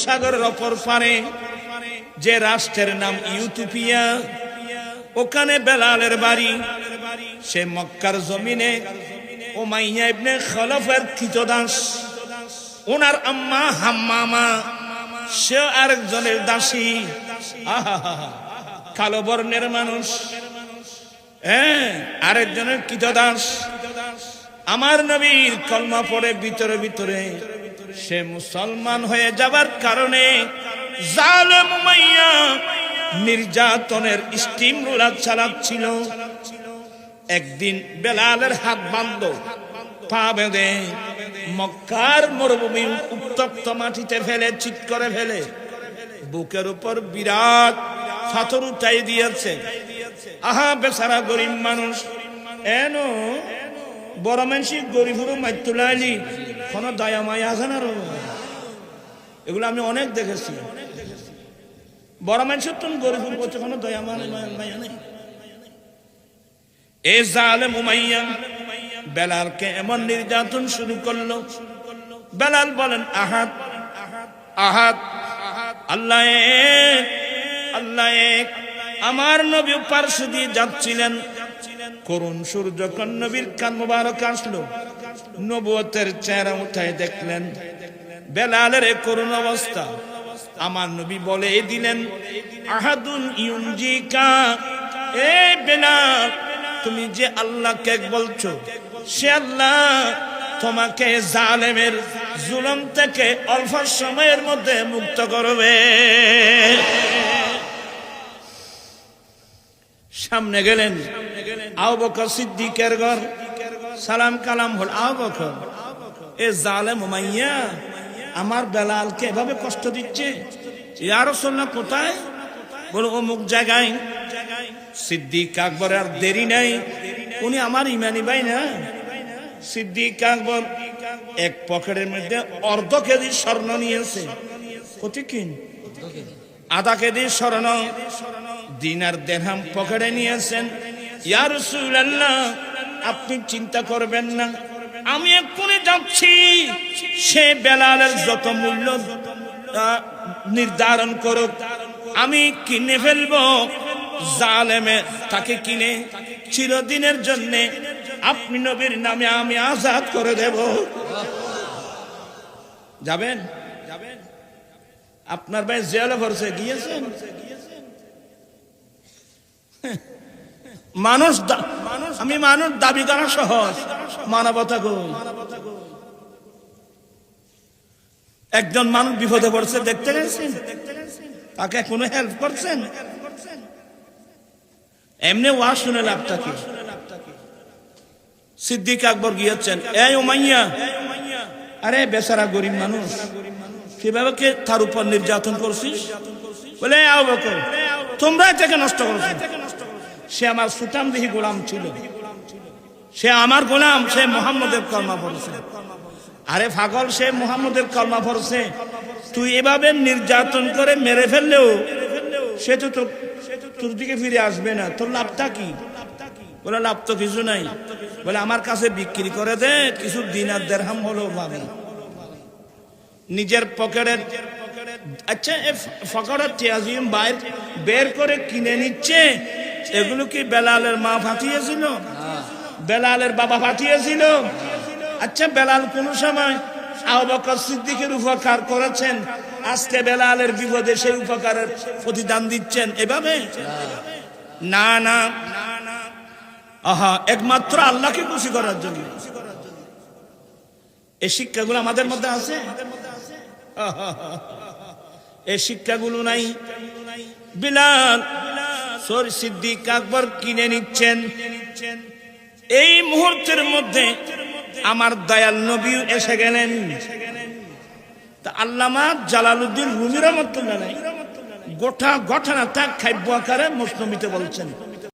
সাগরের অপর পারে যে রাষ্ট্রের নাম ইউটোপিয়া, ওখানে বেলালের বাড়ি। সে মক্কার জমিনে উমাইয়া ইবনে খলফের কৃতদাস। ওনার আম্মা হাম্মামা, সে আরেকজনের দাসী। কালো বর্ণের মানুষ, আরেকজনের কৃতদাস। আমার নবীর কলমা পড়ে ভিতরে ভিতরে সে মুসলমান হয়ে যাবার কারণে জালেম উমাইয়া নির্যাতনের স্টিম রোলার চালাচ্ছিল। একদিন বেলালের হাত বান্ধ, পা বেঁধে মক্কার মরুভূমির উত্তপ্ত মাটিতে ফেলে, চিৎ করে ফেলে, বুকের উপর বিরাট পাথর উঠাই দিয়েছে। আহা বেচারা গরিব মানুষ, এনো বড় মানুষ গরিব মাইতুলাইলি কোন দয়া মায়া আছে না? এগুলো আমি অনেক দেখেছি। বড় মানুষের তো গরিব করছে, কোনো দয়া মায়া নেই। এই জালেম উমাইয়া বেলালকে এমন নির্যাতন শুরু করলো। বেলাল বলেন আহাদ আহাদ, আল্লাহ এক, আল্লাহ এক। আমার নবী পার্শ্ব দিয়ে যাচ্ছিলেন, করুণ সুর যখন নবীর কান মুবারক আসলো, নবুয়তের চেহারা উঠায় দেখলেন বেলালের করুণ অবস্থা। আমার নবী বলে দিলেন, আহাদুন ইউনজিকা, এ বেলাল, তুমি যে আল্লাহকে বলছো, সে আল্লাহ তোমাকে জালেমের জুলুম থেকে অল্প সময়ের মধ্যে মুক্ত করবে। সামনে গেলেন, আবু বকর সিদ্দিকের ঘর, সালাম কালাম হল। আবু বকর, এ জালেম উমাইয়া আমার বেলালকে এভাবে কষ্ট দিচ্ছে। ইয়া রাসূলুল্লাহ, কোথায়? বলো অমুক জায়গায়। সিদ্দিক আকবর আর দেরি নাই, উনি আমার ইমানি ভাই না। সিদ্দিক আকবর এক পকেটের মধ্যে অর্ধ কেজি স্বর্ণ নিয়েছে। কত কিন? আধা কেজি স্বর্ণ, দিনার দিরহাম পকেটে নিয়েছেন। ইয়া রাসূলুল্লাহ, আপনি চিন্তা করবেন না, আমি এক্ষুনি যাচ্ছি, সে বেলালের যত মূল্য নির্ধারণ করুক, আমি কিনে ফেলবো। জালেমে তাকে কিনে চিরদিনের জন্য আপনি নবীর নামে আমি আজাদ করে দেব। যাবেন? আপনার ভাই জেলে ভরসে গিয়েছেন। মানুষ আমি মানুষ দাবি করা সহজ, মানবতা কই? একজন মানুষ বিপদে পড়ছে, দেখতে গেছেন? তাকে কোনো হেল্প করছেন? এমনি ওয়াজ শুনে লাভটা কি? সিদ্দিক আকবর গিয়েছেন, এই উমাইয়া, আরে বেচারা গরিব মানুষ, কিভাবে কে তার উপর নির্যাতন করছিস? বলে আবু বকর, তোমরা এটাকে নষ্ট করছো। সে আমার সুতামদিহি গোলাম ছিল, সে আমার গোলাম, সে মুহাম্মদের কলমা পড়ছে। আরে পাগল, সে মুহাম্মদের কলমা পড়ছে, তুই এভাবে নির্যাতন করে মেরে ফেললেও সে তো তোর দিকে ফিরে আসবে না, তোর লাভটা কি? বলে লাভ তো কিছু নাই। বলে আমার কাছে বিক্রি করে দে, কিছু দিনার দিরহাম হলো পাবি। নিজের পকেটের, আচ্ছা ফকরের তিয়াজিম বাইর বের করে কিনে নিচ্ছে। এগুলো কি বেলালের মা পাঠিয়েছিল? বেলালের বাবা পাঠিয়েছিল? আচ্ছা বেলাল কোন সময় আবু বকর সিদ্দিকের উপকার করেছেন, আজকে বেলালের বিপদে সেই উপকারের প্রতিদান দিচ্ছেন এভাবে? না না, আহা, একমাত্র আল্লাহকে খুশি করার জন্য। এই শিক্ষাগুলো আমাদের মধ্যে আছে? এই শিক্ষাগুলো নাই। বিলাল সিদ্দিক আকবর কিনে নিচ্ছেন। এই মুহূর্তের মধ্যে আমার দয়াল নবী এসে গেলেন। তা আল্লামা জালালউদ্দিন রুমি রহমাতুল্লাহ গোটা ঘটনা তা কাব্য আকারে মুসনবিতে বলছেন।